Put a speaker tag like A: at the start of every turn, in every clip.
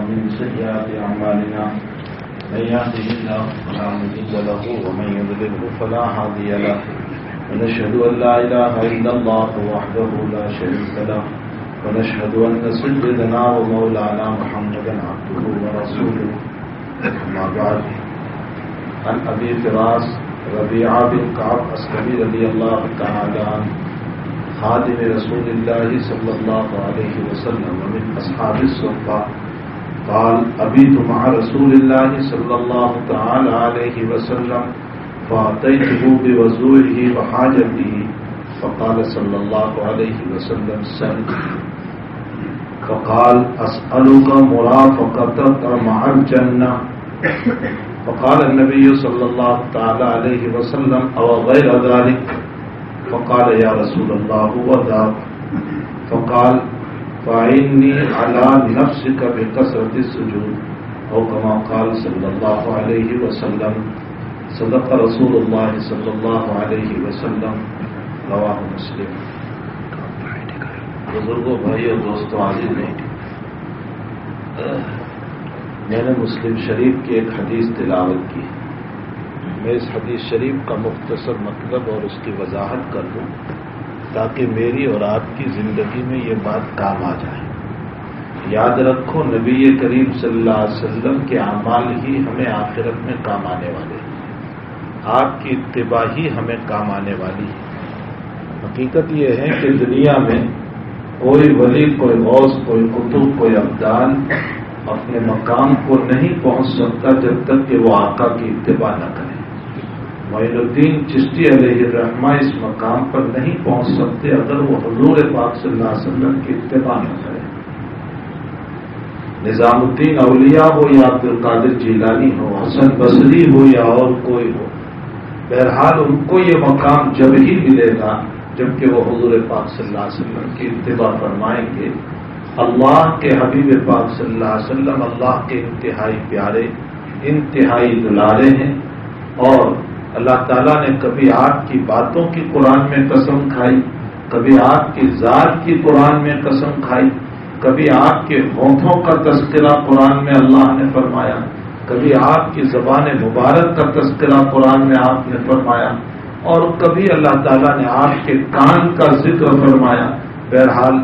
A: ومن سيئات أعمالنا من يهده الله فلا مضل له ومن يضلل فلا هادي له ونشهد أن لا إله إلا الله وحده لا شريك له ونشهد أن سيدنا ومولانا محمدا عبده ورسوله أما بعد عن أبي فراس ربيعة بن كعب الأسلمي رضي الله تعالى عنه خادم رسول الله صلى الله عليه وسلم ومن أصحاب الصفة قال أبيت مع رسول الله صلى الله تعالى عليه وسلم فأتيته بوضوئه وحاجته فقال صلى الله عليه وسلم سل فقال أسألك مرافقتك مع الجنة فقال النبي صلى الله تعالى عليه وسلم أو غير ذلك فقال يا رسول الله هو ذاك فقال فإني على نفسك بكثرة السجود أو كما قال صلى الله عليه وسلم صدق رسول الله صلى الله عليه وسلم رواه مسلم. بزرگوں، بھائیوں، دوستوں، عزیز میں نے مسلم شریف کی ایک حدیث تلاوت کی. میں اس حدیث شریف کا مختصر مطلب اور اس کی وضاحت کر دوں تاکہ میری اور آپ کی زندگی میں یہ بات کام آ جائے. یاد رکھو، نبی کریم صلی اللہ علیہ وسلم کے اعمال ہی ہمیں آخرت میں کام آنے والے ہیں. آپ کی اتباع ہی ہمیں کام آنے والی ہے. حقیقت یہ ہے کہ دنیا میں کوئی ولی، کوئی غوث، کوئی قطب، کوئی ابدال اپنے مقام کو نہیں پہنچ سکتا جب تک کہ وہ آقا کی اتباع نہ کرے. معین الدین چشتی علیہ الرحمہ اس مقام پر نہیں پہنچ سکتے اگر وہ حضور پاک صلی اللہ علیہ وسلم کی اتباع نہ کرے. نظام الدین اولیاء ہو یا عبد القادر جیلانی ہو، حسن بصری ہو یا اور کوئی ہو، بہرحال ان کو یہ مقام جب ہی ملے گا جبکہ وہ حضور پاک صلی اللہ علیہ وسلم کی اتباع فرمائیں گے. اللہ کے حبیب پاک صلی اللہ علیہ وسلم اللہ کے انتہائی پیارے، انتہائی دلارے ہیں، اور اللہ تعالیٰ نے کبھی آپ کی باتوں کی قرآن میں قسم کھائی، کبھی آپ کی ذات کی قرآن میں قسم کھائی، کبھی آپ کے ہونٹوں کا تذکرہ قرآن میں اللہ نے فرمایا، کبھی آپ کی زبان مبارک کا تذکرہ قرآن میں آپ نے فرمایا، اور کبھی اللہ تعالیٰ نے آپ کے کان کا ذکر فرمایا. بہرحال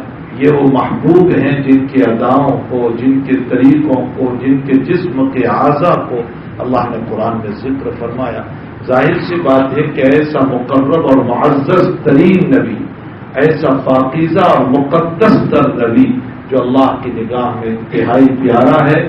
A: یہ وہ محبوب ہیں جن کی اداؤں کو، جن کے طریقوں کو، جن کے جسم کے اعضاء کو اللہ نے قرآن میں ذکر فرمایا. ظاہر سی بات ہے کہ ایسا مقرب اور معزز ترین نبی، ایسا پاکیزہ اور مقدس تر نبی جو اللہ کی نگاہ میں انتہائی پیارا ہے،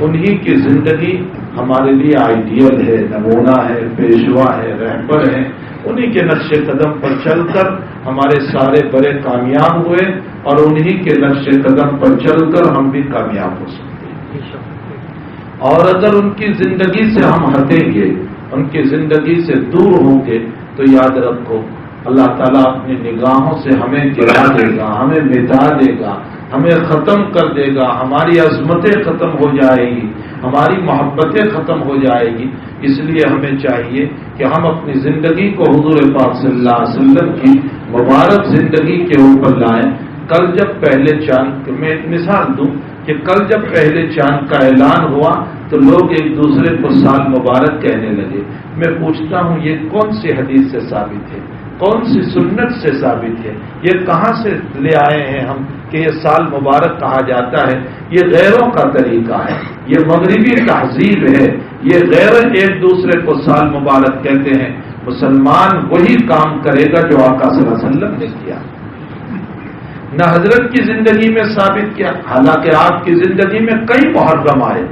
A: انہی کی زندگی ہمارے لیے آئیڈیل ہے، نمونہ ہے، پیشوا ہے، رہبر ہے. انہی کے نقش قدم پر چل کر ہمارے سارے بڑے کامیاب ہوئے، اور انہی کے نقش قدم پر چل کر ہم بھی کامیاب ہو سکتے ہیں. اور اگر ان کی زندگی سے ہم ہٹیں گے، ان کی زندگی سے دور ہوں گے، تو یاد رکھو اللہ تعالیٰ اپنی نگاہوں سے ہمیں گرا دے گا، ہمیں مٹا دے گا، ہمیں ختم کر دے گا. ہماری عظمتیں ختم ہو جائے گی، ہماری محبتیں ختم ہو جائے گی. اس لیے ہمیں چاہیے کہ ہم اپنی زندگی کو حضور پاک صلی اللہ علیہ وسلم کی مبارک زندگی کے اوپر لائیں. کل جب پہلے چاند، میں ایک مثال دوں کہ کل جب پہلے چاند کا اعلان ہوا تو لوگ ایک دوسرے کو سال مبارک کہنے لگے. میں پوچھتا ہوں یہ کون سی حدیث سے ثابت ہے، کون سی سنت سے ثابت ہے؟ یہ کہاں سے لے آئے ہیں ہم کہ یہ سال مبارک کہا جاتا ہے؟ یہ غیروں کا طریقہ ہے، یہ مغربی تہذیب ہے. یہ غیر ایک دوسرے کو سال مبارک کہتے ہیں. مسلمان وہی کام کرے گا جو آقا صلی اللہ علیہ وسلم نے کیا، نہ حضرت کی زندگی میں ثابت کیا. حالانکہ آپ کی زندگی میں کئی محرم آئے،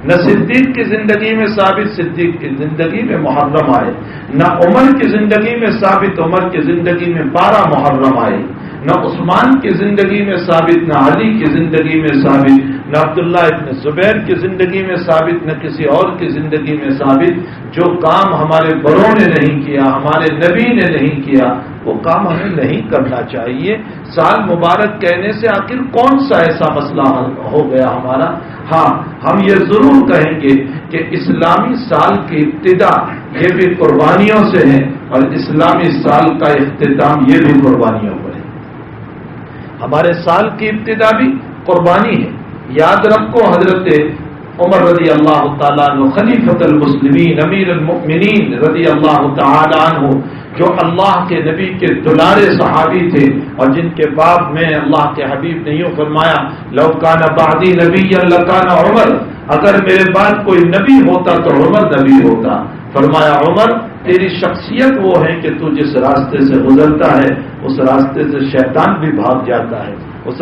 A: نہ صدیق کی زندگی میں ثابت صدیق کی زندگی میں محرم آئے، نہ عمر کی زندگی میں ثابت عمر کی زندگی میں 12 محرم آئے، نہ عثمان کی زندگی میں ثابت، نہ علی کی زندگی میں ثابت، نہ عبداللہ ابن زبیر کی زندگی میں ثابت، نہ کسی اور کی زندگی میں ثابت. جو کام ہمارے بڑوں نے نہیں کیا، ہمارے نبی نے نہیں کیا، وہ کام ہمیں نہیں کرنا چاہیے. سال مبارک کہنے سے آخر کون سا ایسا مسئلہ ہو گیا ہمارا؟ ہاں، ہم یہ ضرور کہیں گے کہ اسلامی سال کی ابتدا یہ بھی قربانیوں سے ہے، اور اسلامی سال کا اختتام یہ بھی قربانیوں پر ہے. ہمارے سال کی ابتدا بھی قربانی ہے، یاد رکھو حضرت عمر رضی اللہ تعالیٰ عنہ خلیفۃ المسلمین امیر المؤمنین رضی اللہ تعالیٰ عنہ جو اللہ کے نبی کے دلارے صحابی تھے اور جن کے بعد میں اللہ کے حبیب نے یوں فرمایا لو کان بعدی نبی لکان عمر، اگر میرے بعد کوئی نبی ہوتا تو عمر نبی ہوتا۔ فرمایا عمر تیری شخصیت وہ ہے کہ تو جس راستے سے گزرتا ہے اس راستے سے شیطان بھی بھاگ جاتا ہے، اس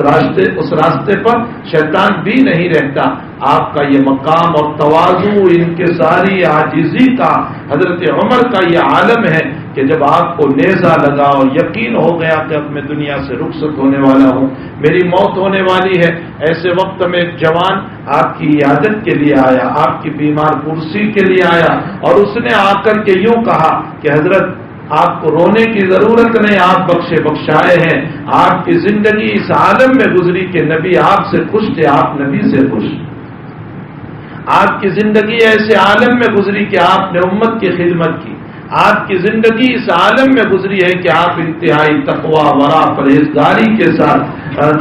A: راستے پر شیطان بھی نہیں رہتا۔ آپ کا یہ مقام اور تواضع، ان کے ساری عاجزی کا حضرت عمر کا یہ عالم ہے کہ جب آپ کو نیزہ لگا اور یقین ہو گیا کہ اب میں دنیا سے رخصت ہونے والا ہوں، میری موت ہونے والی ہے، ایسے وقت میں ایک جوان آپ کی عیادت کے لیے آیا، آپ کی بیمار پرسی کے لیے آیا اور اس نے آ کر کے یوں کہا کہ حضرت آپ کو رونے کی ضرورت نہیں، آپ بخشے بخشائے ہیں، آپ کی زندگی اس عالم میں گزری کہ نبی آپ سے خوش تھے، آپ نبی سے خوش، آپ کی زندگی ایسے عالم میں گزری کہ آپ نے امت کی خدمت کی، آپ کی زندگی اس عالم میں گزری ہے کہ آپ انتہائی تقوی ورع پرہیزگاری کے ساتھ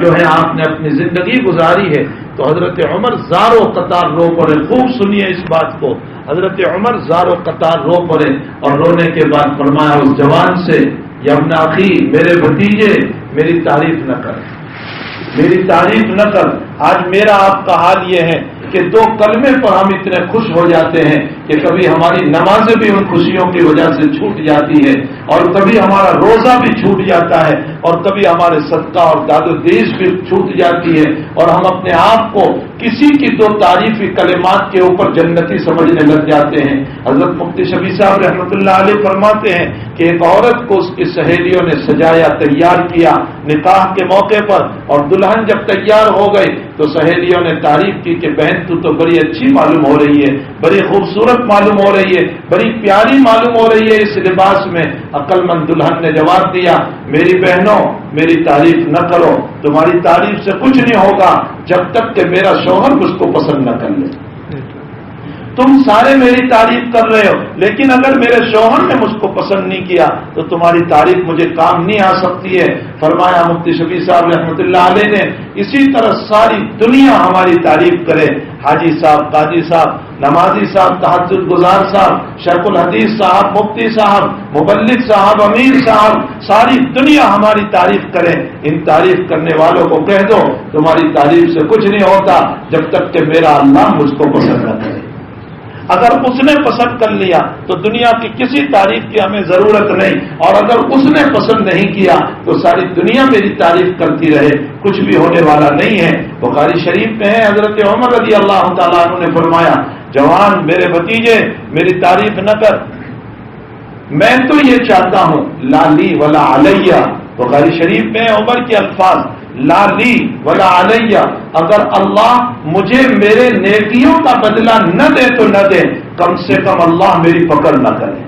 A: جو ہے آپ نے اپنی زندگی گزاری ہے۔ تو حضرت عمر زارو قطار رو پڑے، خوب سنیے اس بات کو، حضرت عمر زارو قطار رو پڑے اور رونے کے بعد فرمایا اس جوان سے یا ابن اخی، میرے بھتیجے میری تعریف نہ کر، میری تعریف نہ کر، آج میرا آپ کا حال یہ ہے کہ دو کلمے پر ہم اتنے خوش ہو جاتے ہیں کہ کبھی ہماری نمازیں بھی ان خوشیوں کی وجہ سے چھوٹ جاتی ہے اور کبھی ہمارا روزہ بھی چھوٹ جاتا ہے اور کبھی ہمارے صدقہ اور داد و دیش بھی چھوٹ جاتی ہے اور ہم اپنے آپ کو کسی کی دو تعریفی کلمات کے اوپر جنتی سمجھنے لگ جاتے ہیں۔ حضرت مفتی شفیع صاحب رحمۃ اللہ علیہ فرماتے ہیں کہ ایک عورت کو اس کی سہیلیوں نے سجایا، تیار کیا نکاح کے موقع پر، اور دلہن جب تیار ہو گئی تو سہیلیوں نے تعریف کی کہ بہن تو بڑی اچھی معلوم ہو رہی ہے، بڑی خوبصورت معلوم ہو رہی ہے، بڑی پیاری معلوم ہو رہی ہے اس لباس میں۔ عقل مند دلہن نے جواب دیا میری بہنوں میری تعریف نہ کرو، تمہاری تعریف سے کچھ نہیں ہوگا جب تک کہ میرا شوہر مجھ کو پسند نہ کر لے۔ تم سارے میری تعریف کر رہے ہو لیکن اگر میرے شوہر نے مجھ کو پسند نہیں کیا تو تمہاری تعریف مجھے کام نہیں آ سکتی ہے۔ فرمایا مفتی شفیع صاحب رحمۃ اللہ علیہ نے اسی طرح ساری دنیا ہماری تعریف کرے، حاجی صاحب، قاضی صاحب، نمازی صاحب، تہجد گزار صاحب، شیخ الحدیث صاحب، مفتی صاحب، مبلغ صاحب، امیر صاحب، ساری دنیا ہماری تعریف کرے، ان تعریف کرنے والوں کو کہہ دو تمہاری تعریف سے کچھ نہیں ہوتا جب تک کہ میرا اللہ مجھ کو پسند نہ کرے۔ اگر اس نے پسند کر لیا تو دنیا کی کسی تعریف کی ہمیں ضرورت نہیں، اور اگر اس نے پسند نہیں کیا تو ساری دنیا میری تعریف کرتی رہے، کچھ بھی ہونے والا نہیں ہے۔ بخاری شریف میں ہے حضرت عمر رضی اللہ تعالیٰ عنہ نے فرمایا جوان میرے بھتیجے میری تعریف نہ کر، میں تو یہ چاہتا ہوں لا لی ولا علیہ، بخاری شریف میں عمر کے الفاظ لا لی ولا علیہ، اگر اللہ مجھے میرے نیکیوں کا بدلہ نہ دے تو نہ دے، کم سے کم اللہ میری پکڑ نہ کرے۔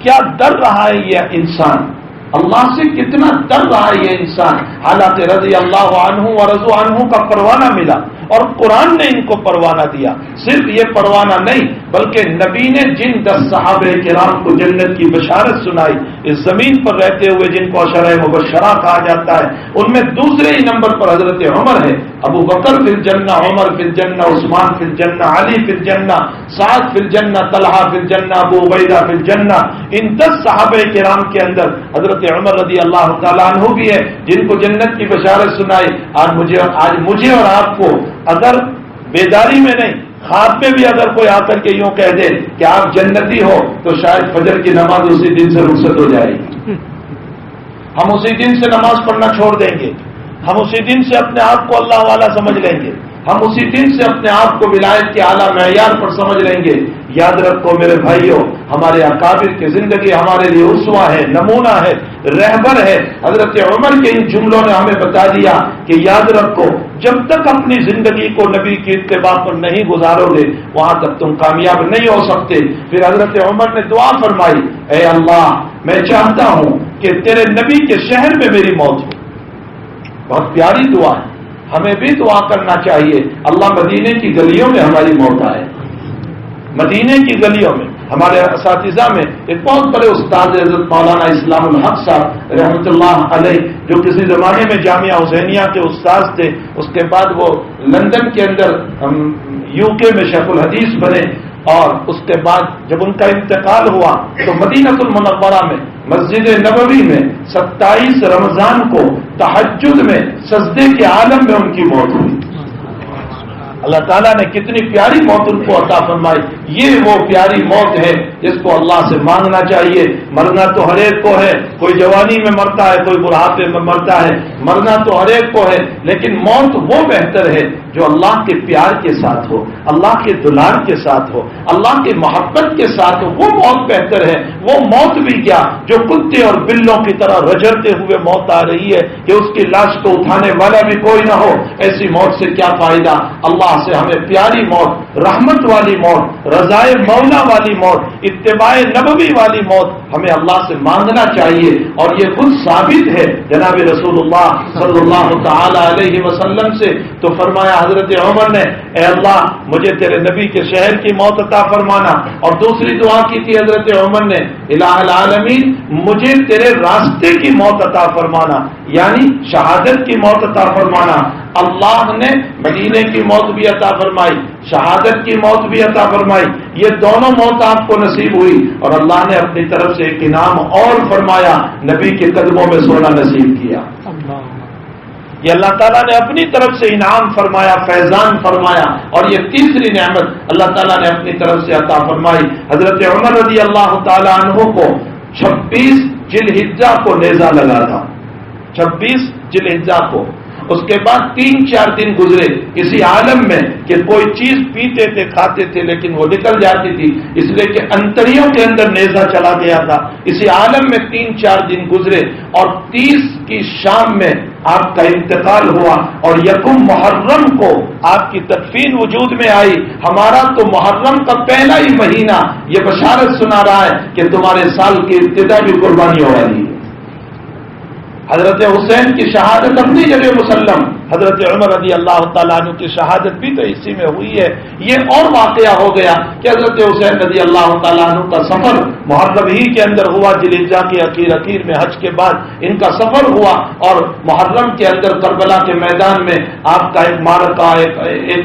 A: کیا ڈر رہا ہے یہ انسان، اللہ سے کتنا ڈر رہا ہے یہ انسان، حالانکہ رضی اللہ عنہ ورضوا عنہ کا پروانہ ملا اور قرآن نے ان کو پروانہ دیا۔ صرف یہ پروانہ نہیں بلکہ نبی نے جن 10 صحابہ کرام کو جنت کی بشارت سنائی اس زمین پر رہتے ہوئے، جن کو عشرہ مبشرہ کہا جاتا ہے، ان میں دوسرے ہی نمبر پر حضرت عمر ہے۔ ابو بکر فی الجنہ، عمر فی الجنہ، عثمان فی الجنہ، علی فی الجنہ، سعد فی الجنہ، طلحہ فی الجنہ، ابو عبیدہ فی الجنہ۔ ان 10 صحابہ کرام کے اندر حضرت عمر رضی اللہ تعالیٰ عنہ بھی ہے جن کو جنت کی بشارت سنائی۔ آج مجھے اور آپ کو اگر بیداری میں نہیں، خواب میں بھی اگر کوئی آ کر کے یوں کہہ دے کہ آپ جنتی ہو تو شاید فجر کی نماز اسی دن سے رخصت ہو جائے گی، ہم اسی دن سے نماز پڑھنا چھوڑ دیں گے، ہم اسی دن سے اپنے آپ کو اللہ والا سمجھ لیں گے، ہم اسی دن سے اپنے آپ کو ولایت کے اعلیٰ معیار پر سمجھ لیں گے۔ یاد رکھو میرے بھائیوں، ہمارے اکابر کی زندگی ہمارے لیے اسوہ ہے، نمونہ ہے، رہبر ہے۔ حضرت عمر کے ان جملوں نے ہمیں بتا دیا کہ یاد رکھو جب تک اپنی زندگی کو نبی کی اتباع پر نہیں گزارو گے وہاں تک تم کامیاب نہیں ہو سکتے۔ پھر حضرت عمر نے دعا فرمائی اے اللہ میں چاہتا ہوں کہ تیرے نبی کے شہر میں میری موت ہو۔ بہت پیاری دعا ہے، ہمیں بھی دعا کرنا چاہیے اللہ مدینے کی گلیوں میں ہماری موت آئے، مدینے کی گلیوں میں۔ ہمارے اساتذہ میں ایک بہت بڑے استاد حضرت مولانا اسلام الحق صاحب رحمۃ اللہ علیہ، جو کسی زمانے میں جامعہ حسینیہ کے استاد تھے، اس کے بعد وہ لندن کے اندر UK میں شیخ الحدیث بنے، اور اس کے بعد جب ان کا انتقال ہوا تو مدینہ المنورہ میں مسجد نبوی میں 27 رمضان کو تہجد میں سجدے کے عالم میں ان کی موت ہوئی۔ اللہ تعالیٰ نے کتنی پیاری موت ان کو عطا فرمائی۔ یہ وہ پیاری موت ہے جس کو اللہ سے مانگنا چاہیے۔ مرنا تو ہر ایک کو ہے، کوئی جوانی میں مرتا ہے، کوئی بڑھاپے میں مرتا ہے، مرنا تو ہر ایک کو ہے، لیکن موت وہ بہتر ہے جو اللہ کے پیار کے ساتھ ہو، اللہ کے دلال کے ساتھ ہو، اللہ کی محبت کے ساتھ ہو، وہ موت بہتر ہے۔ وہ موت بھی کیا جو کتے اور بلوں کی طرح رجڑتے ہوئے موت آ رہی ہے کہ اس کی لاش کو اٹھانے والا بھی کوئی نہ ہو، ایسی موت سے کیا فائدہ۔ اللہ سے ہمیں پیاری موت، رحمت والی موت، رضائے مولا والی موت، اتباع نبوی والی موت ہمیں اللہ سے مانگنا چاہیے، اور یہ خود ثابت ہے جناب رسول اللہ صلی اللہ تعالی علیہ وسلم سے۔ تو فرمایا حضرت عمر نے، اے اللہ مجھے تیرے نبی کے شہر کی موت عطا فرمانا، اور دوسری دعا کی تھی حضرت عمر نے، الہ العالمین مجھے تیرے راستے کی موت عطا فرمانا، یعنی شہادت کی موت عطا فرمانا۔ اللہ نے مدینے کی موت بھی عطا فرمائی، شہادت کی موت بھی عطا فرمائی، یہ دونوں موت آپ کو نصیب ہوئی، اور اللہ نے اپنی طرف سے ایک انعام اور فرمایا، نبی کے قدموں میں سونا نصیب کیا۔ یہ اللہ تعالیٰ نے اپنی طرف سے انعام فرمایا، فیضان فرمایا، اور یہ تیسری نعمت اللہ تعالیٰ نے اپنی طرف سے عطا فرمائی۔ حضرت عمر رضی اللہ تعالیٰ عنہ کو 26 ذی الحجہ کو نیزہ لگا تھا، 26 ذی الحجہ کو۔ اس کے بعد 3-4 دن گزرے اسی عالم میں کہ کوئی چیز پیتے تھے، کھاتے تھے، لیکن وہ نکل جاتی تھی، اس لیے کہ انتڑیوں کے اندر نیزہ چلا گیا تھا۔ اسی عالم میں 3-4 دن گزرے، اور 30 کی شام میں آپ کا انتقال ہوا، اور 1 محرم کو آپ کی تدفین وجود میں آئی۔ ہمارا تو محرم کا پہلا ہی مہینہ یہ بشارت سنا رہا ہے کہ تمہارے سال کی ابتدا بھی قربانی ہو رہی ہے۔ حضرت حسین کی شہادت اپنی جگہ مسلم، حضرت عمر رضی اللہ تعالیٰ عنہ کی شہادت بھی تو اسی میں ہوئی ہے۔ یہ اور واقعہ ہو گیا کہ حضرت حسین رضی اللہ تعالیٰ عنہ کا سفر محرم ہی کے اندر ہوا، ذی الحجہ کے اخیر میں حج کے بعد ان کا سفر ہوا، اور محرم کے اندر کربلا کے میدان میں آپ کا ایک معرکہ،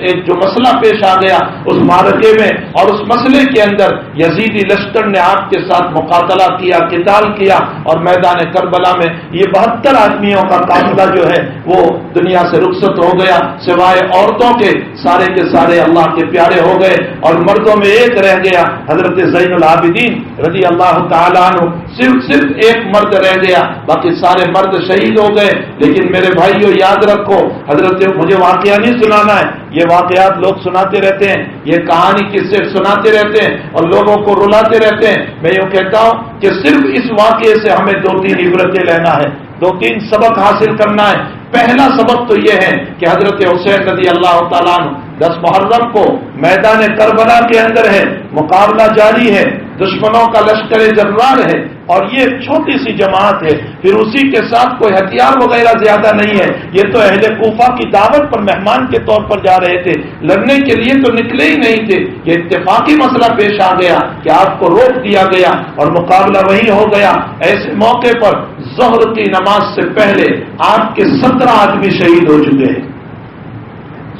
A: ایک جو مسئلہ پیش آ گیا اس معرکے میں، اور اس مسئلے کے اندر یزیدی لشکر نے آپ کے ساتھ مقاتلہ کیا، قتال کیا، اور میدان کربلا میں یہ 72 آدمیوں کا قافلہ جو ہے وہ دنیا سے رخصت ہو گیا، سوائے عورتوں کے سارے اللہ کے پیارے ہو گئے، اور مردوں میں ایک رہ گیا، حضرت زین العابدین رضی اللہ تعالیٰ عنہ، صرف ایک مرد رہ گیا، باقی سارے مرد شہید ہو گئے۔ لیکن میرے بھائیوں یاد رکھو، حضرت مجھے واقعہ نہیں سنانا ہے، یہ واقعات لوگ سناتے رہتے ہیں، یہ کہانی قصے سناتے رہتے ہیں اور لوگوں کو رلاتے رہتے ہیں۔ میں یوں کہتا ہوں کہ صرف اس واقعے سے ہمیں 2-3 عبرتیں لینا ہے، 2-3 سبق حاصل کرنا ہے۔ پہلا سبق تو یہ ہے کہ حضرت حسین رضی اللہ تعالیٰ عنہ 10 محرم کو میدان کربلا کے اندر ہے، مقابلہ جاری ہے، دشمنوں کا لشکر جرار ہے، اور یہ چھوٹی سی جماعت ہے، پھر اسی کے ساتھ کوئی ہتھیار وغیرہ زیادہ نہیں ہے۔ یہ تو اہل کوفہ کی دعوت پر مہمان کے طور پر جا رہے تھے، لڑنے کے لیے تو نکلے ہی نہیں تھے۔ یہ اتفاقی مسئلہ پیش آ گیا کہ آپ کو روک دیا گیا اور مقابلہ وہی ہو گیا۔ ایسے موقع پر ظہر کی نماز سے پہلے آپ کے 17 آدمی شہید ہو چکے ہیں،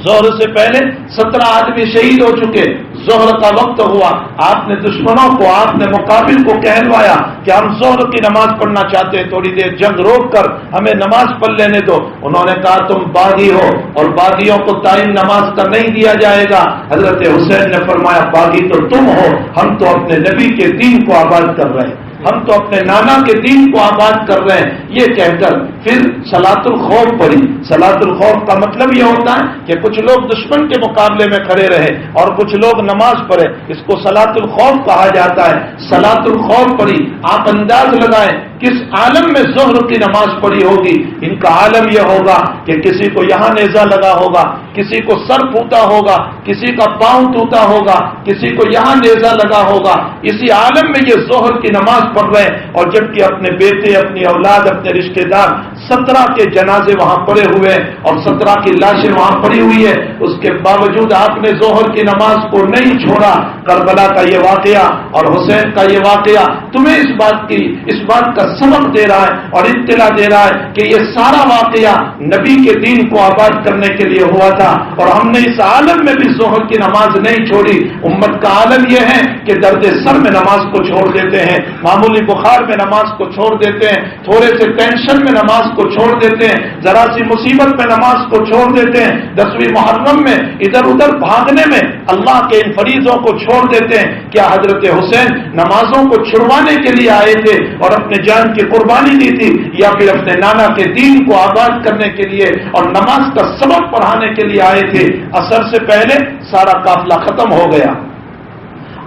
A: ظہر سے پہلے 17 آدمی شہید ہو چکے۔ ظہر کا وقت ہوا، آپ نے دشمنوں کو، آپ نے مقابل کو کہلوایا کہ ہم ظہر کی نماز پڑھنا چاہتے ہیں، تھوڑی دیر جنگ روک کر ہمیں نماز پڑھ لینے دو۔ انہوں نے کہا تم باغی ہو اور باغیوں کو ٹائم نماز کا نہیں دیا جائے گا۔ حضرت حسین نے فرمایا باغی تو تم ہو، ہم تو اپنے نبی کے دین کو آباد کر رہے ہیں، ہم تو اپنے نانا کے دین کو آباد کر رہے ہیں۔ یہ کہہ کر پھر صلاۃ الخوف پڑھی۔ صلاۃ الخوف کا مطلب یہ ہوتا ہے کہ کچھ لوگ دشمن کے مقابلے میں کھڑے رہے اور کچھ لوگ نماز پڑھے، اس کو صلاۃ الخوف کہا جاتا ہے۔ صلاۃ الخوف پڑھی، آپ انداز لگائیں کس عالم میں ظہر کی نماز پڑھی ہوگی۔ ان کا عالم یہ ہوگا کہ کسی کو یہاں نیزہ لگا ہوگا، کسی کو سر پھوٹا ہوگا، کسی کا پاؤں ٹوٹا ہوگا، کسی کو یہاں نیزہ لگا ہوگا۔ اسی عالم میں یہ ظہر کی نماز پڑھ رہے ہیں، اور جبکہ اپنے بیٹے، اپنی اولاد، اپنے رشتہ دار 17 کے جنازے وہاں پڑے ہوئے اور 17 کی لاشیں وہاں پڑی ہوئی ہے، اس کے باوجود آپ نے ظہر کی نماز کو نہیں چھوڑا۔ کربلا کا یہ واقعہ اور حسین کا یہ واقعہ تمہیں اس بات کا سبق دے رہا ہے اور اطلاع دے رہا ہے کہ یہ سارا واقعہ نبی کے دین کو آباد کرنے کے لیے ہوا تھا، اور ہم نے اس عالم میں بھی ظہر کی نماز نہیں چھوڑی۔ امت کا عالم یہ ہے کہ درد سر میں نماز کو چھوڑ دیتے ہیں، معمولی بخار میں نماز کو چھوڑ دیتے ہیں، تھوڑے سے ٹینشن میں نماز کو چھوڑ دیتے ہیں، ذرا سی مصیبت میں نماز کو چھوڑ دیتے ہیں، 10ویں محرم میں ادھر ادھر بھاگنے میں اللہ کے ان فریضوں کو چھوڑ دیتے ہیں۔ کیا حضرت حسین نمازوں کو چھڑوانے کے لیے آئے تھے اور اپنے جان کی قربانی دی تھی، یا پھر اپنے نانا کے دین کو آباد کرنے کے لیے اور نماز کا سبق پڑھانے کے لیے آئے تھے؟ عصر سے پہلے سارا قافلہ ختم ہو گیا،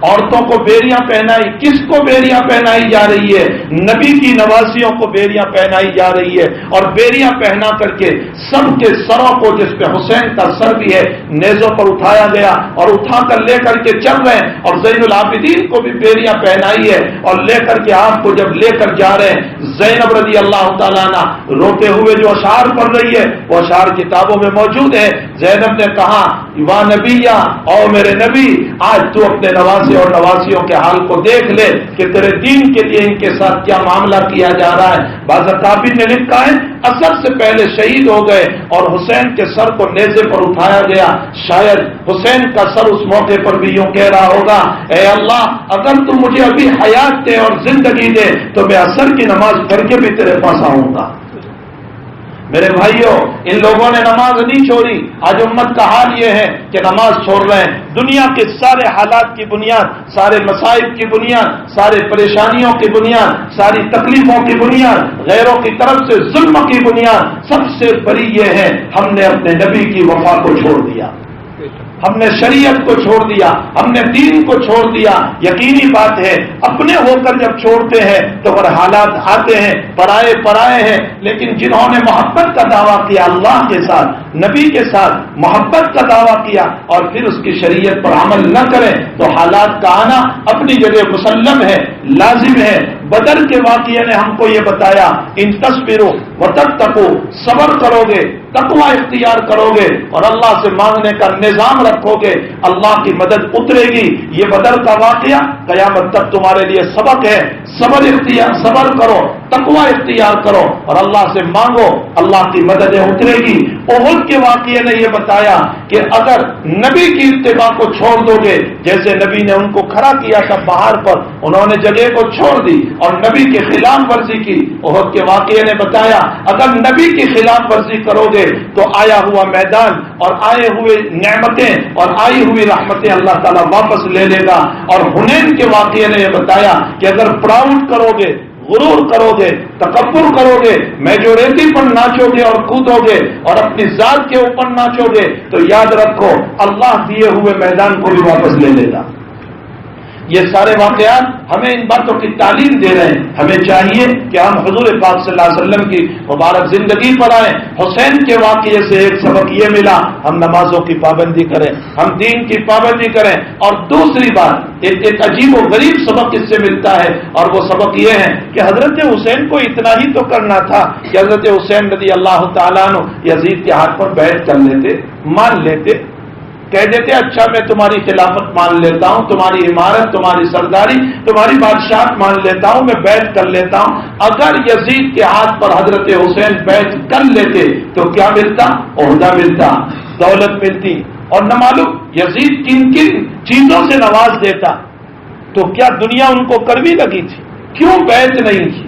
A: عورتوں کو بیریاں پہنائی۔ کس کو بیریاں پہنائی جا رہی ہے؟ نبی کی نوازیوں کو بیریاں پہنائی جا رہی ہے، اور بیریاں پہنا کر کے سب کے سروں کو، جس پہ حسین کا سر بھی ہے، نیزوں پر اٹھایا گیا اور اٹھا کر لے کر کے چل رہے ہیں، اور زین العابدین کو بھی بیریاں پہنائی ہے اور لے کر کے آپ کو جب لے کر جا رہے ہیں، زینب رضی اللہ تعالیٰ عنہ روتے ہوئے جو اشعار پڑھ رہی ہے وہ اشعار کتابوں میں موجود ہے۔ زینب نے کہا وا نبیہ، او میرے نبی، آج تو اپنے نوازے اور نواسیوں کے حال کو دیکھ لے کہ تیرے دین کے لیے ان کے ساتھ کیا معاملہ کیا جا رہا ہے۔ بعض اکابر نے لکھا ہے عصر سے پہلے شہید ہو گئے اور حسین کے سر کو نیزے پر اٹھایا گیا۔ شاید حسین کا سر اس موقع پر بھی یوں کہہ رہا ہوگا، اے اللہ اگر تم مجھے ابھی حیات دے اور زندگی دے تو میں عصر کی نماز پڑھ کے بھی تیرے پاس آؤں گا۔ میرے بھائیوں، ان لوگوں نے نماز نہیں چھوڑی۔ آج امت کا حال یہ ہے کہ نماز چھوڑ رہے ہیں۔ دنیا کے سارے حالات کی بنیاد، سارے مصائب کی بنیاد، سارے پریشانیوں کی بنیاد، ساری تکلیفوں کی بنیاد، غیروں کی طرف سے ظلم کی بنیاد سب سے بڑی یہ ہے، ہم نے اپنے نبی کی وفا کو چھوڑ دیا، ہم نے شریعت کو چھوڑ دیا، ہم نے دین کو چھوڑ دیا۔ یقینی بات ہے اپنے ہو کر جب چھوڑتے ہیں تو اگر حالات آتے ہیں، پرائے ہیں، لیکن جنہوں نے محبت کا دعویٰ کیا اللہ کے ساتھ، نبی کے ساتھ محبت کا دعویٰ کیا اور پھر اس کی شریعت پر عمل نہ کریں تو حالات کا آنا اپنی جگہ مسلم ہے، لازم ہے۔ بدر کے واقعے نے ہم کو یہ بتایا، ان تصبروا وتتقوا، صبر کرو گے، تقوی اختیار کرو گے اور اللہ سے مانگنے کا نظام رکھو گے، اللہ کی مدد اترے گی۔ یہ بدر کا واقعہ قیامت تک تمہارے لیے سبق ہے۔ صبر کرو، تقوی اختیار کرو اور اللہ سے مانگو، اللہ کی مدد اترے گی۔ احد کے واقعے نے یہ بتایا کہ اگر نبی کی اتباع کو چھوڑ دو گے، جیسے نبی نے ان کو کھڑا کیا تھا پہاڑ پر، انہوں نے جگہ کو چھوڑ دی اور نبی کی خلاف ورزی کی۔ احد کے واقعے نے بتایا اگر نبی کی خلاف ورزی کرو گے تو آیا ہوا میدان اور آئے ہوئے نعمتیں اور آئی ہوئی رحمتیں اللہ تعالیٰ واپس لے لے گا۔ اور حنین کے واقعے نے یہ بتایا کہ اگر پراؤڈ کرو گے، غرور کرو گے، تکبر کرو گے، میجورٹی پر ناچو گے اور کودو گے اور اپنی ذات کے اوپر ناچو گے تو یاد رکھو اللہ دیے ہوئے میدان کو بھی واپس لے لے گا۔ یہ سارے واقعات ہمیں ان باتوں کی تعلیم دے رہے ہیں۔ ہمیں چاہیے کہ ہم حضور پاک صلی اللہ علیہ وسلم کی مبارک زندگی پر آئیں۔ حسین کے واقعے سے ایک سبق یہ ملا، ہم نمازوں کی پابندی کریں، ہم دین کی پابندی کریں۔ اور دوسری بات ایک عجیب و غریب سبق اس سے ملتا ہے، اور وہ سبق یہ ہے کہ حضرت حسین کو اتنا ہی تو کرنا تھا کہ حضرت حسین رضی اللہ تعالیٰ عنہ یزید کے ہاتھ پر بیعت کر لیتے، مان لیتے، کہہ دیتے اچھا میں تمہاری خلافت مان لیتا ہوں، تمہاری عمارت، تمہاری سرداری، تمہاری بادشاہت مان لیتا ہوں، میں بیعت کر لیتا ہوں۔ اگر یزید کے ہاتھ پر حضرت حسین بیعت کر لیتے تو کیا ملتا؟ عہدہ ملتا، دولت ملتی، اور نہ معلوم یزید کن کن چیزوں سے نواز دیتا۔ تو کیا دنیا ان کو کڑوی لگی تھی؟ کیوں بیعت نہیں کی؟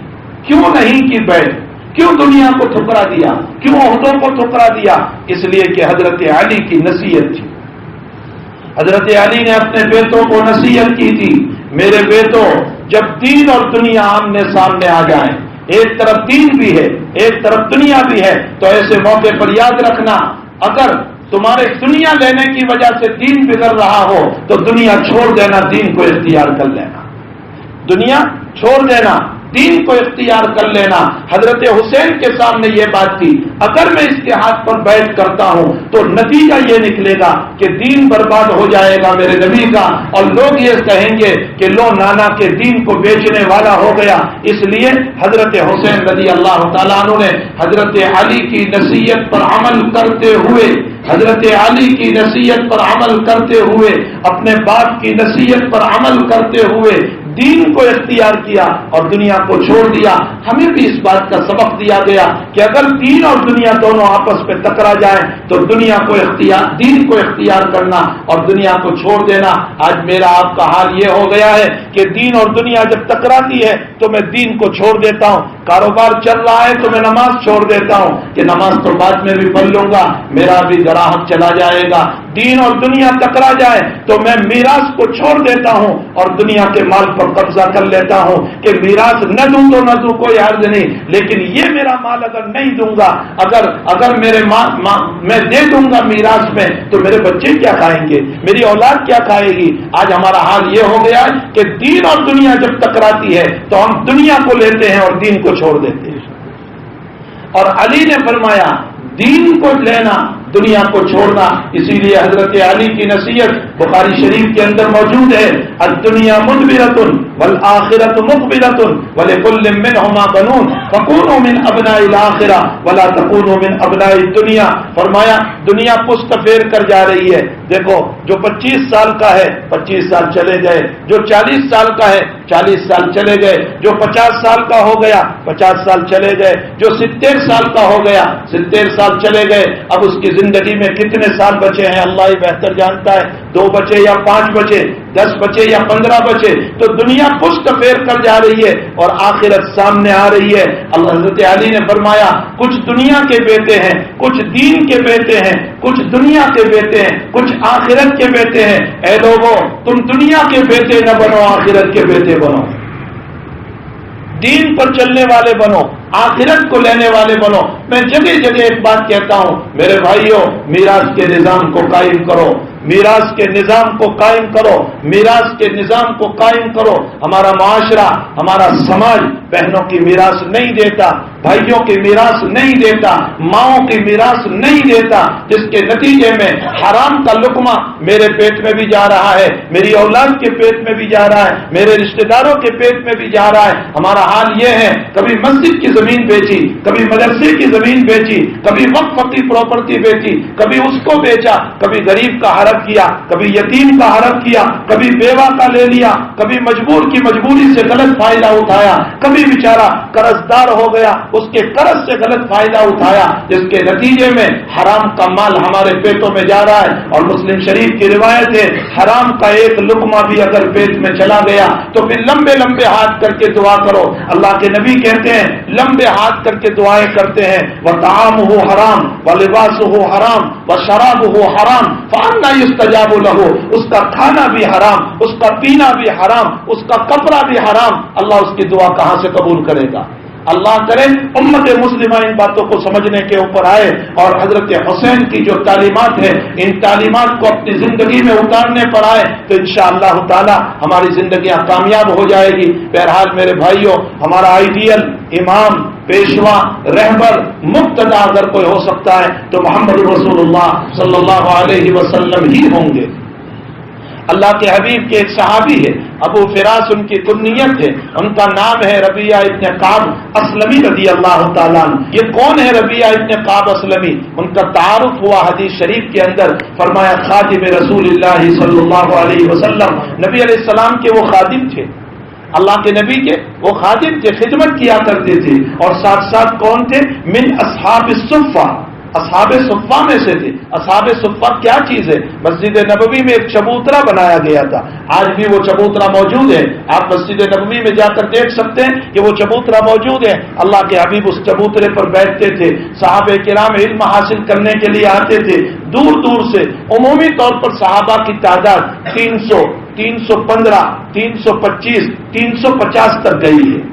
A: کیوں نہیں کی بیعت؟ کیوں دنیا کو ٹھکرا دیا؟ کیوں عہدوں کو ٹھکرا دیا؟ اس لیے کہ حضرت علی کی نصیحت تھی۔ حضرت علی نے اپنے بیٹوں کو نصیحت کی تھی، میرے بیٹوں جب دین اور دنیا آمنے سامنے آ جائیں، ایک طرف دین بھی ہے ایک طرف دنیا بھی ہے، تو ایسے موقع پر یاد رکھنا اگر تمہارے دنیا لینے کی وجہ سے دین بگڑ رہا ہو تو دنیا چھوڑ دینا، دین کو اختیار کر لینا۔ دنیا چھوڑ دینا، دین کو اختیار کر لینا. حضرت حسین کے سامنے یہ بات کی، اگر میں اس کے ہاتھ پر بیعت کرتا ہوں تو نتیجہ یہ نکلے گا کہ دین برباد ہو جائے گا میرے نبی کا، اور لوگ یہ کہیں گے کہ لو نانا کے دین کو بیچنے والا ہو گیا. اس لیے حضرت حسین رضی اللہ تعالیٰ عنہ نے حضرت علی کی نصیحت پر عمل کرتے ہوئے، حضرت علی کی نصیحت پر عمل کرتے ہوئے، اپنے باپ کی نصیحت پر عمل کرتے ہوئے دین کو اختیار کیا اور دنیا کو چھوڑ دیا. ہمیں بھی اس بات کا سبق دیا گیا کہ اگر دین اور دنیا دونوں آپس میں ٹکرا جائیں تو دنیا کو اختیار، دین کو اختیار کرنا اور دنیا کو چھوڑ دینا. آج میرا آپ کا حال یہ ہو گیا ہے کہ دین اور دنیا جب ٹکراتی ہے تو میں دین کو چھوڑ دیتا ہوں. کاروبار چل رہا ہے تو میں نماز چھوڑ دیتا ہوں کہ نماز تو بعد میں بھی پڑھ لوں گا، میرا بھی گراہک چلا جائے گا. دین اور دنیا ٹکرا جائے تو میں میراث کو چھوڑ دیتا ہوں اور دنیا کے مال پر قبضہ کر لیتا ہوں کہ میراث نہ دوں تو نہ دوں کوئی حرج نہیں، لیکن یہ میرا مال اگر نہیں دوں گا، اگر میرے میں دے دوں گا میراث میں تو میرے بچے کیا کھائیں گے، میری اولاد کیا کھائے گی. آج ہمارا حال یہ ہو گیا ہے کہ دین اور دنیا جب ٹکراتی ہے تو ہم دنیا کو لیتے ہیں اور دین کو چھوڑ دیتے ہیں. اور علی نے فرمایا دین کو لینا دنیا کو چھوڑنا. اسی لیے حضرت علی کی نصیحت بخاری شریف کے اندر موجود ہے، الدنیا مدبرۃ والآخرۃ مقبلۃ ولکل منہما بنون فکونوا من ابناء الآخرہ ولا تکونوا من ابناء الدنیا. فرمایا دنیا پشت پھیر کر جا رہی ہے. دیکھو جو 25 سال کا ہے 25 سال چلے گئے، جو 40 سال کا ہے 40 سال چلے گئے، جو 50 سال کا ہو گیا 50 سال چلے گئے، جو 70 سال کا ہو گیا 70 سال چلے گئے. اب اس کی زندگی میں کتنے سال بچے ہیں اللہ ہی بہتر جانتا ہے، 2 بچے یا 5 بچے، 10 بچے یا 15 بچے. تو دنیا پشت پھیر کر جا رہی ہے اور آخرت سامنے آ رہی ہے. اللہ حضرت علی نے فرمایا کچھ دنیا کے بیٹے ہیں، کچھ دین کے بیٹے ہیں، کچھ دنیا کے بیٹے ہیں، کچھ آخرت کے بیٹے ہیں. اے لوگوں تم دنیا کے بیٹے نہ بنو، آخرت کے بیٹے بنو، دین پر چلنے والے بنو، آخرت کو لینے والے بنو. میں جگہ جگہ ایک بات کہتا ہوں میرے بھائیوں، میراث کے نظام کو قائم کرو، میراث کے نظام کو قائم کرو، میراث کے نظام کو قائم کرو. ہمارا معاشرہ، ہمارا سماج بہنوں کی میراث نہیں دیتا، بھائیوں کی میراث نہیں دیتا، ماؤں کی میراث نہیں دیتا، جس کے نتیجے میں حرام کا لقمہ میرے پیٹ میں بھی جا رہا ہے، میری اولاد کے پیٹ میں بھی جا رہا ہے، میرے رشتہ داروں کے پیٹ میں بھی جا رہا ہے. ہمارا حال یہ ہے کبھی مسجد کی زمین بیچی، کبھی مدرسے کی زمین بیچی، کبھی وقف کی پراپرٹی بیچی، کبھی اس کو بیچا، کبھی غریب کا حرف کیا، کبھی یتیم کا حرف کیا، کبھی بیوہ کا لے لیا، کبھی مجبور کی مجبوری سے غلط فائدہ اٹھایا، کبھی بیچارہ قرض دار ہو گیا اس کے قرض سے غلط فائدہ اٹھایا، جس کے نتیجے میں حرام کا مال ہمارے پیٹوں میں جا رہا ہے. اور مسلم شریف کی روایت ہے حرام کا ایک لقمہ بھی اگر پیٹ میں چلا گیا تو پھر لمبے لمبے ہاتھ کر کے دعا کرو. اللہ کے نبی کہتے ہیں لمبے ہاتھ کر کے دعائیں کرتے ہیں وطعامہ حرام ولباسہ حرام وشرابہ حرام فأنی یستجاب لہ. اس کا کھانا بھی حرام، اس کا پینا بھی حرام، اس کا کپڑا بھی حرام، اللہ اس کی دعا کہاں سے قبول کرے گا؟ اللہ کرے امت مسلمہ ان باتوں کو سمجھنے کے اوپر آئے اور حضرت حسین کی جو تعلیمات ہیں ان تعلیمات کو اپنی زندگی میں اتارنے پر آئے تو انشاءاللہ تعالی ہماری زندگیاں کامیاب ہو جائے گی. بہرحال میرے بھائیوں، ہمارا آئیڈیل امام، پیشوا، رہبر، مقتدا اگر کوئی ہو سکتا ہے تو محمد رسول اللہ صلی اللہ علیہ وسلم ہی ہوں گے. اللہ کے حبیب کے ایک صحابی ہے ابو فراس ان کی کنیت ہے، ان کا نام ہے ربیعہ ابن کعب اسلمی رضی اللہ تعالیٰ عنہ. یہ کون ہے ربیعہ ابن کعب اسلمی؟ ان کا تعارف ہوا حدیث شریف کے اندر، فرمایا خادم رسول اللہ صلی اللہ علیہ وسلم. نبی علیہ السلام کے وہ خادم تھے، اللہ کے نبی کے وہ خادم تھے، خدمت کیا کرتے تھے. اور ساتھ ساتھ کون تھے؟ من اصحاب الصفہ، اصحاب صفہ میں سے تھے. اصحاب صفہ کیا چیز ہے؟ مسجد نبوی میں ایک چبوترا بنایا گیا تھا، آج بھی وہ چبوترا موجود ہے. آپ مسجد نبوی میں جا کر دیکھ سکتے ہیں کہ وہ چبوترا موجود ہے. اللہ کے حبیب اس چبوترے پر بیٹھتے تھے، صحابہ کرام علم حاصل کرنے کے لیے آتے تھے دور دور سے. عمومی طور پر صحابہ کی تعداد 300، 315، 325، 350 تک گئی ہے.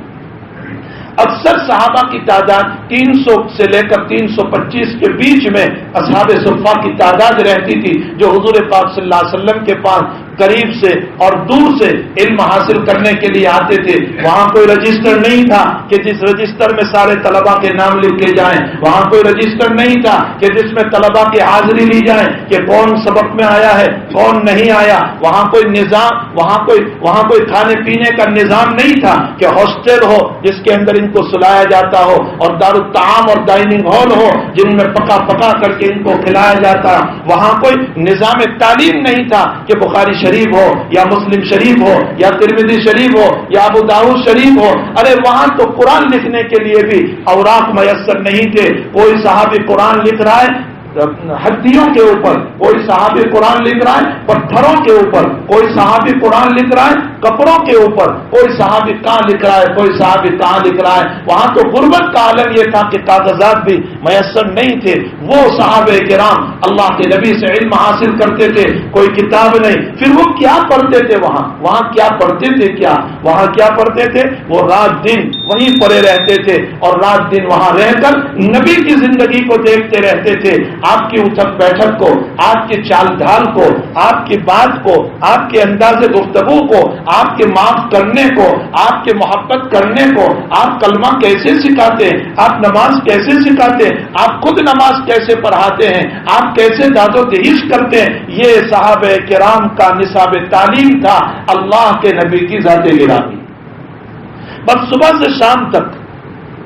A: اکثر صحابہ کی تعداد 300 سے لے کر 325 کے بیچ میں اصحاب صفہ کی تعداد رہتی تھی جو حضور پاک صلی اللہ علیہ وسلم کے پاس قریب سے اور دور سے علم حاصل کرنے کے لیے آتے تھے. وہاں کوئی رجسٹر نہیں تھا کہ جس رجسٹر میں سارے طلباء کے نام لکھے جائیں. وہاں کوئی رجسٹر نہیں تھا کہ جس میں طلباء کی حاضری لی جائے کہ کون سبق میں آیا ہے کون نہیں آیا. وہاں کوئی نظام وہاں کوئی کھانے پینے کا نظام نہیں تھا کہ ہاسٹل ہو جس کے اندر ان کو سلایا جاتا ہو اور دارالطعام اور ڈائننگ ہال ہو جن میں پکا کر کے ان کو کھلایا جاتا. وہاں کوئی نظام تعلیم نہیں تھا کہ بخاری شریف ہو یا مسلم شریف ہو یا ترمذی شریف ہو یا ابو داؤد شریف ہو. ارے وہاں تو قرآن لکھنے کے لیے بھی اوراق میسر نہیں تھے. کوئی صحابی قرآن لکھ رہا ہے ہڈیوں کے اوپر, کوئی صحابی قرآن لکھ رہا ہے پتھروں کے اوپر, کوئی صحابی قرآن لکھ رہا ہے کپڑوں کے اوپر, کوئی صحابی کہاں لکھ رہا ہے کوئی صحابی کہاں لکھ رہا ہے. وہاں تو غربت کا عالم یہ تھا کہ کاغذات بھی میسر نہیں تھے. وہ صحابہ کرام اللہ کے نبی سے علم حاصل کرتے تھے, کوئی کتاب نہیں. پھر وہ کیا پڑھتے تھے وہاں کیا پڑھتے تھے وہاں کیا پڑھتے تھے؟ وہ رات دن وہیں پڑے رہتے تھے اور رات دن وہاں رہ کر نبی کی زندگی کو دیکھتے رہتے تھے. آپ کی اٹھک بیٹھک کو, آپ کی چال ڈھال کو, آپ کی بات کو, آپ کے انداز گفتگو کو, آپ کے معاف کرنے کو, آپ کے محبت کرنے کو, آپ کلمہ کیسے سکھاتے ہیں, آپ نماز کیسے سکھاتے ہیں, آپ خود نماز کیسے پڑھاتے ہیں, آپ کیسے داد و دہیش کرتے ہیں. یہ صحابہ کرام کا نصاب تعلیم تھا اللہ کے نبی کی ذات گرامی. بس صبح سے شام تک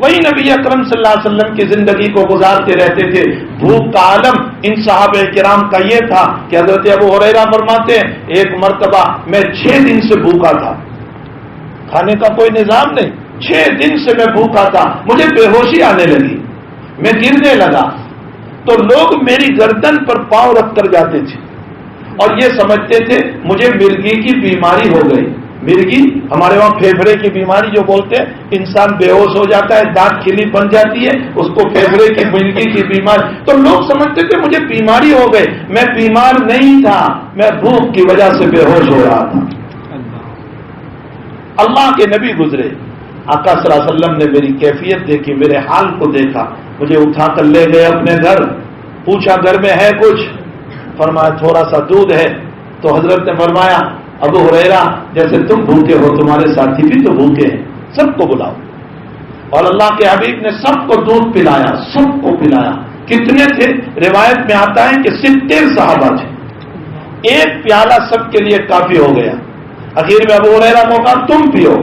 A: وہی نبی اکرم صلی اللہ علیہ وسلم کی زندگی کو گزارتے رہتے تھے. بھوک کا عالم ان صحابہ کرام کا یہ تھا کہ حضرت ابو ہریرہ فرماتے ہیں ایک مرتبہ میں 6 دن سے بھوکا تھا, کھانے کا کوئی نظام نہیں, 6 دن سے میں بھوکا تھا. مجھے بے ہوشی آنے لگی, میں گرنے لگا تو لوگ میری گردن پر پاؤں رکھ کر جاتے تھے اور یہ سمجھتے تھے مجھے مرگی کی بیماری ہو گئی. مرگی ہمارے وہاں پھیپھڑے کی بیماری جو بولتے ہیں, انسان بے ہوش ہو جاتا ہے, دانت کھلی بن جاتی ہے, اس کو پھیپھڑے کی مرگی کی بیماری. تو لوگ سمجھتے تھے مجھے بیماری ہو گئی. میں بیمار نہیں تھا, میں بھوک کی وجہ سے بے ہوش ہو رہا تھا. اللہ کے نبی گزرے, آقا صلی اللہ علیہ وسلم نے میری کیفیت دیکھی, میرے حال کو دیکھا, مجھے اٹھا کر لے گئے اپنے گھر. پوچھا گھر میں ہے کچھ؟ فرمایا تھوڑا سا دودھ ہے. تو حضرت نے فرمایا ابو ہریرہ جیسے تم بھوکے ہو تمہارے ساتھی بھی تو بھوکے ہیں, سب کو بلاؤ. اور اللہ کے حبیب نے سب کو دودھ پلایا, سب کو پلایا. کتنے تھے؟ روایت میں آتا ہے کہ 70 صحابہ تھے. ایک پیالہ سب کے لیے کافی ہو گیا. اخیر میں ابو ہریرہ کو کہا تم پیو.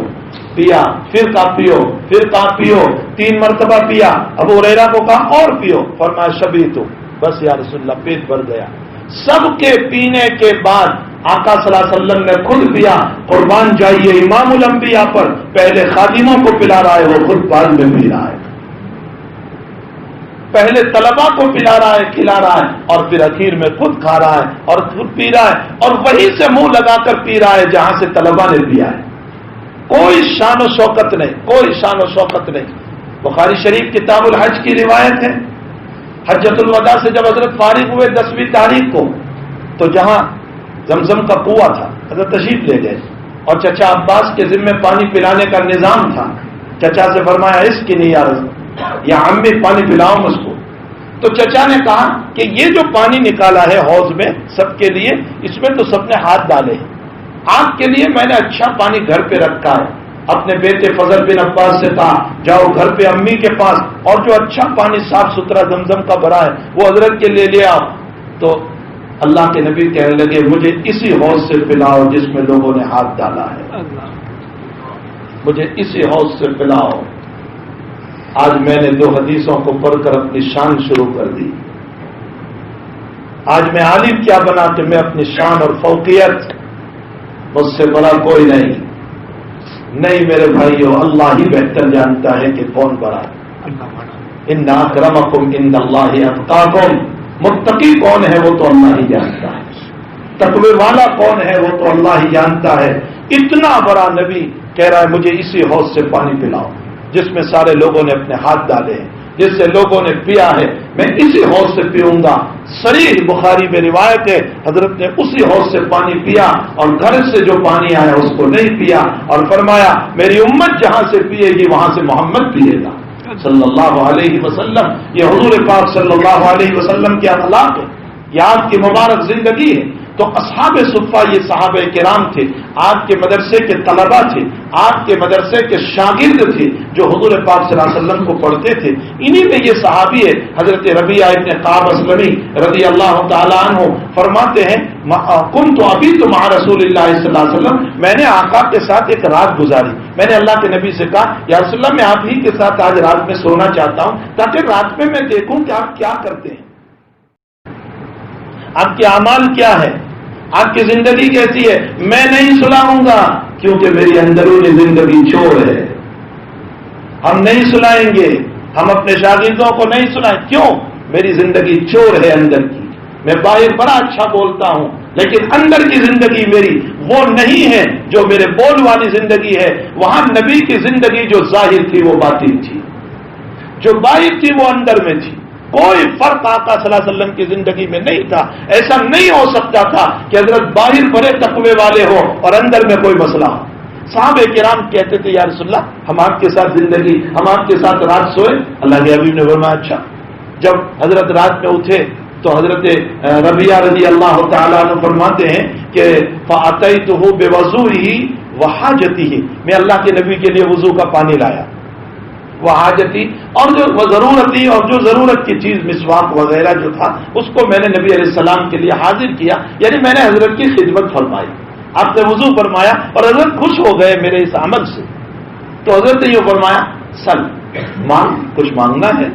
A: پیا, پھر کہا پیو, پھر کہا پیو, 3 مرتبہ پیا. ابو ہریرہ کو کہا اور پیو. فرمایا شبی تو بس یا رسول اللہ, پیٹ بھر گیا. سب کے پینے کے بعد آقا صلی اللہ علیہ وسلم نے خود پیا. قربان جائیے امام الانبیاء پر, پہلے خادموں کو پلا رہا ہے, وہ خود بعد میں پی رہا ہے. پہلے طلباء کو پلا رہا ہے, کھلا رہا ہے, اور پھر اخیر میں خود کھا رہا ہے اور خود پی رہا ہے, اور وہیں سے منہ لگا کر پی رہا ہے جہاں سے طلباء نے پیا ہے. کوئی شان و شوکت نہیں, کوئی شان و شوکت نہیں. بخاری شریف کتاب الحج کی روایت ہے, حجۃ الوداع سے جب حضرت فارغ ہوئے 10ویں تاریخ کو, تو جہاں زمزم کا کنواں تھا حضرت تشریف لے گئے, اور چچا عباس کے ذمے پانی پلانے کا نظام تھا. چچا سے فرمایا اس کی نہیں یا عمے پانی پلاؤ مجھ کو. تو چچا نے کہا کہ یہ جو پانی نکالا ہے حوض میں سب کے لیے, اس میں تو سب نے ہاتھ ڈالے ہیں, آپ کے لیے میں نے اچھا پانی گھر پہ رکھا ہے. اپنے بیٹے فضل بن عباس سے کہا جاؤ گھر پہ امی کے پاس, اور جو اچھا پانی صاف ستھرا زمزم کا بھرا ہے وہ حضرت کے لیے لے آؤ. تو اللہ کے نبی کہنے لگے مجھے اسی حوض سے پلاؤ جس میں لوگوں نے ہاتھ ڈالا ہے, مجھے اسی حوض سے پلاؤ. آج میں نے 2 حدیثوں کو پڑھ کر اپنی شان شروع کر دی. آج میں عالم کیا بنا کہ میں اپنی شان اور فوقیت, مجھ سے بڑا کوئی نہیں. نہیں میرے بھائیو, اللہ ہی بہتر جانتا ہے کہ کون بڑا. ان اکرمکم عند اللہ اتقاکم, متقی کون ہے وہ تو اللہ ہی جانتا ہے, تقوی والا کون ہے وہ تو اللہ ہی جانتا ہے. اتنا بڑا نبی کہہ رہا ہے مجھے اسی حوض سے پانی پلاؤ جس میں سارے لوگوں نے اپنے ہاتھ ڈالے ہیں, جس سے لوگوں نے پیا ہے, میں اسی حوض سے پیوں گا. صریح بخاری میں روایت ہے حضرت نے اسی حوض سے پانی پیا اور گھر سے جو پانی آیا اس کو نہیں پیا, اور فرمایا میری امت جہاں سے پیے گی وہاں سے محمد پیے گا صلی اللہ علیہ وسلم. یہ حضور پاک صلی اللہ علیہ وسلم کے اخلاق ہے, یہ آپ کی مبارک زندگی ہے. تو اصحاب صفہ یہ صحابہ کرام تھے، آپ کے مدرسے کے طلبہ تھے، آپ کے مدرسے کے شاگرد تھے جو حضور پاک صلی اللہ علیہ وسلم کو پڑھتے تھے. انہی میں یہ صحابی ہے حضرت ربیعہ ابن کعب اسلمی رضی اللہ تعالیٰ عنہ فرماتے ہیں کنت ابیت مع رسول اللہ صلی اللہ علیہ وسلم، میں نے آقا کے ساتھ ایک رات گزاری. میں نے اللہ کے نبی سے کہا یا رسول اللہ میں آپ ہی کے ساتھ آج رات میں سونا چاہتا ہوں تاکہ رات میں دیکھوں کہ آپ کیا کرتے ہیں، آپ کے اعمال کیا ہے، آپ کی زندگی کیسی ہے. میں نہیں سلاؤں گا کیونکہ میری اندرونی زندگی چور ہے. ہم نہیں سلائیں گے، ہم اپنے شاگردوں کو نہیں سلائیں. کیوں؟ میری زندگی چور ہے اندر کی. میں باہر بڑا اچھا بولتا ہوں لیکن اندر کی زندگی میری وہ نہیں ہے جو میرے بول والی زندگی ہے. وہاں نبی کی زندگی جو ظاہر تھی وہ باطن تھی، جو باہر تھی وہ اندر میں تھی. کوئی فرق آقا صلی اللہ علیہ وسلم کی زندگی میں نہیں تھا. ایسا نہیں ہو سکتا تھا کہ حضرت باہر بڑے تقوی والے ہو اور اندر میں کوئی مسئلہ ہو. صحابہ کرام کہتے تھے یا رسول اللہ ہم آپ کے ساتھ زندگی، ہم آپ کے ساتھ رات سوئے. اللہ کے حبیب نے فرمایا اچھا. جب حضرت رات میں اٹھے تو حضرت ربیعہ رضی اللہ تعالیٰ عنہ فرماتے ہیں کہ فَأَتَيْتُهُ بِوَضُوئِهِ وَحَاجَتِهِ، میں اللہ کے نبی کے لیے وضو کا پانی لایا، وہ حاجتی اور جو ضرورت تھی اور جو ضرورت کی چیز مسواک وغیرہ جو تھا اس کو میں نے نبی علیہ السلام کے لیے حاضر کیا، یعنی میں نے حضرت کی خدمت فرمائی. آپ نے وضو فرمایا اور حضرت خوش ہو گئے میرے اس عمل سے. تو حضرت نے یہ فرمایا سل، مانگ، کچھ مانگنا ہے.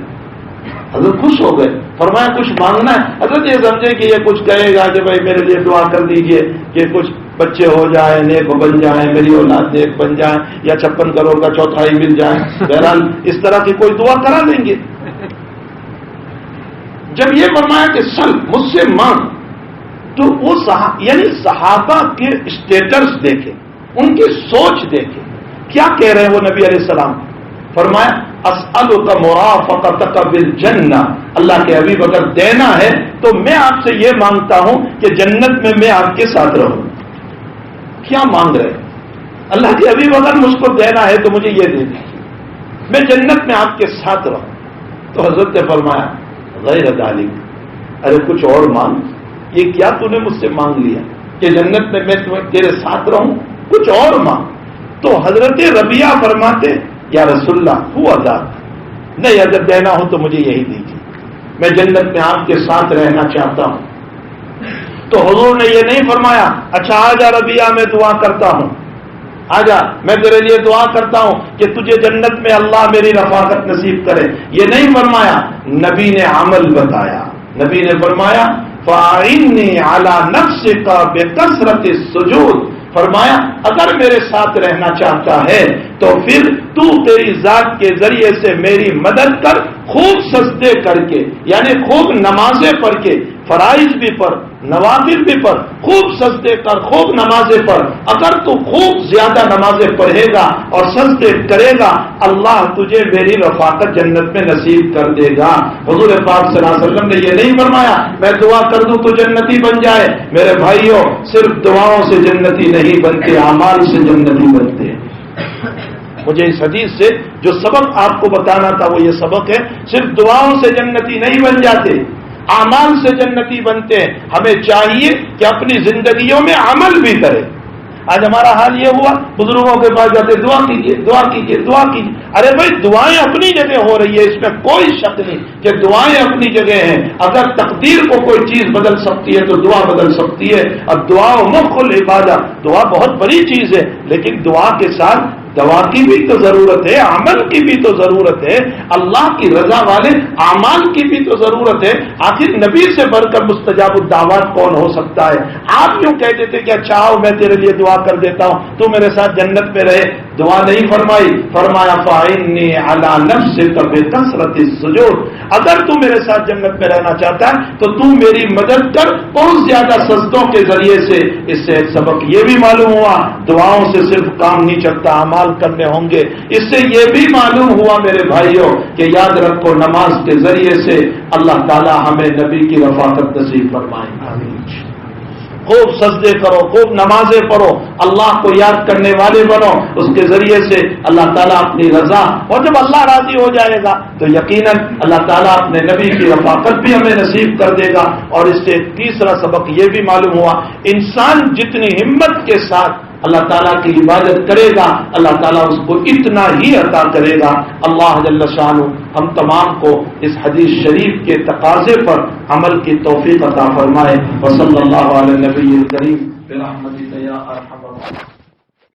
A: حضرت خوش ہو گئے، فرمایا کچھ مانگنا ہے. حضرت یہ سمجھے کہ یہ کچھ کہے گا کہ بھائی میرے لیے دعا کر دیجئے کہ کچھ بچے ہو جائیں، نیک بن جائیں، میری اولاد نیک بن جائیں، یا 56 کروڑ کا چوتھائی مل جائے. بہرحال اس طرح کی کوئی دعا کرا دیں گے. جب یہ فرمایا کہ سل، مجھ سے مانگ، تو وہ یعنی صحابہ کے اسٹیٹس دیکھے، ان کی سوچ دیکھے، کیا کہہ رہے ہیں وہ نبی علیہ السلام. فرمایا اسألک مرافقتک بالجنہ، اللہ کے حبیب اگر دینا ہے تو میں آپ سے یہ مانگتا ہوں کہ جنت میں میں آپ کے ساتھ رہوں. کیا مانگ رہے ہیں؟ اللہ کے حبیب اگر مجھ کو دینا ہے تو مجھے یہ دے دیجیے، میں جنت میں آپ کے ساتھ رہوں. تو حضرت نے فرمایا غیر ذالک، ارے کچھ اور مانگ. یہ کیا تو نے مجھ سے مانگ لیا کہ جنت میں میں تیرے ساتھ رہوں؟ کچھ اور مانگ. تو حضرت ربیعہ فرماتے یا رسول اللہ ہوا ذات، نہیں اگر دینا ہو تو مجھے یہی دیجیے، میں جنت میں آپ کے ساتھ رہنا چاہتا ہوں. تو حضور نے یہ نہیں فرمایا اچھا آجا ربیعہ میں دعا کرتا ہوں، آجا میں تیرے لیے دعا کرتا ہوں کہ تجھے جنت میں اللہ میری رفاقت نصیب کرے. یہ نہیں فرمایا، نبی نے عمل بتایا. نبی نے فرمایا فَأَعِنِّي عَلَى نَفْسِكَ بِكَثْرَةِ السُّجُودِ، فرمایا اگر میرے ساتھ رہنا چاہتا ہے تو پھر تو تیری ذات کے ذریعے سے میری مدد کر، خوب سجدے کر کے، یعنی خوب نمازیں پڑھ کے، فرائض بھی پڑھ، نوافل بھی پڑھ، خوب سجدے کر، خوب نمازیں پڑھ. اگر تو خوب زیادہ نمازیں پڑھے گا اور سجدے کرے گا اللہ تجھے میری رفاقت جنت میں نصیب کر دے گا. حضور پاک صلی اللہ علیہ وسلم نے یہ نہیں فرمایا میں دعا کر دوں تو جنتی بن جائے. میرے بھائیوں صرف دعاؤں سے جنتی نہیں بنتے، اعمال سے جنتی بنتے ہیں. مجھے اس حدیث سے جو سبق آپ کو بتانا تھا وہ یہ سبق ہے، صرف دعاؤں سے جنتی نہیں بن جاتے، اعمال سے جنتی بنتے ہیں. ہمیں چاہیے کہ اپنی زندگیوں میں عمل بھی کریں. آج ہمارا حال یہ ہوا بزرگوں کے پاس جاتے دعا کیجیے دعا کیجیے دعا کیجیے. ارے بھائی دعائیں اپنی جگہ ہو رہی ہے، اس میں کوئی شک نہیں کہ دعائیں اپنی جگہ ہیں. اگر تقدیر کو کوئی چیز بدل سکتی ہے تو دعا بدل سکتی ہے. اب دعا مخ العبادہ، دعا بہت بڑی چیز ہے، لیکن دعا کے ساتھ دوا کی بھی تو ضرورت ہے، عمل کی بھی تو ضرورت ہے، اللہ کی رضا والے اعمال کی بھی تو ضرورت ہے. آخر نبی سے بڑھ کر مستجاب الدعوات کون ہو سکتا ہے؟ آپ یوں کہتے تھے کہ اچھا آؤ میں تیرے لیے دعا کر دیتا ہوں تو میرے ساتھ جنت میں رہے. دعا نہیں فرمائی، فرمایا فَإِنِّي عَلَى نَفْسِكَ بِكَثْرَةِ السُّجُودِ، اگر تو میرے ساتھ جنت میں رہنا چاہتا ہے تو تو میری مدد کر بہت زیادہ سجدوں کے ذریعے سے. اس سے ایک سبق یہ بھی معلوم ہوا دعاؤں سے صرف کام نہیں چلتا، اعمال کرنے ہوں گے. اس سے یہ بھی معلوم ہوا میرے بھائیوں کہ یاد رکھو نماز کے ذریعے سے اللہ تعالی ہمیں نبی کی رفاقت نصیب فرمائے. خوب سجدے کرو، خوب نمازیں پڑھو، اللہ کو یاد کرنے والے بنو، اس کے ذریعے سے اللہ تعالیٰ اپنی رضا، اور جب اللہ راضی ہو جائے گا تو یقیناً اللہ تعالیٰ اپنے نبی کی رفاقت بھی ہمیں نصیب کر دے گا۔ اور اس سے تیسرا سبق یہ بھی معلوم ہوا، انسان جتنی ہمت کے ساتھ اللہ تعالیٰ کی عبادت کرے گا اللہ تعالیٰ اس کو اتنا ہی عطا کرے گا۔ اللہ جل شانہ ہم تمام کو اس حدیث شریف کے تقاضے پر عمل کی توفیق عطا فرمائے۔ وصلی اللہ علی النبی الکریم برحمتک یا ارحم الراحمین۔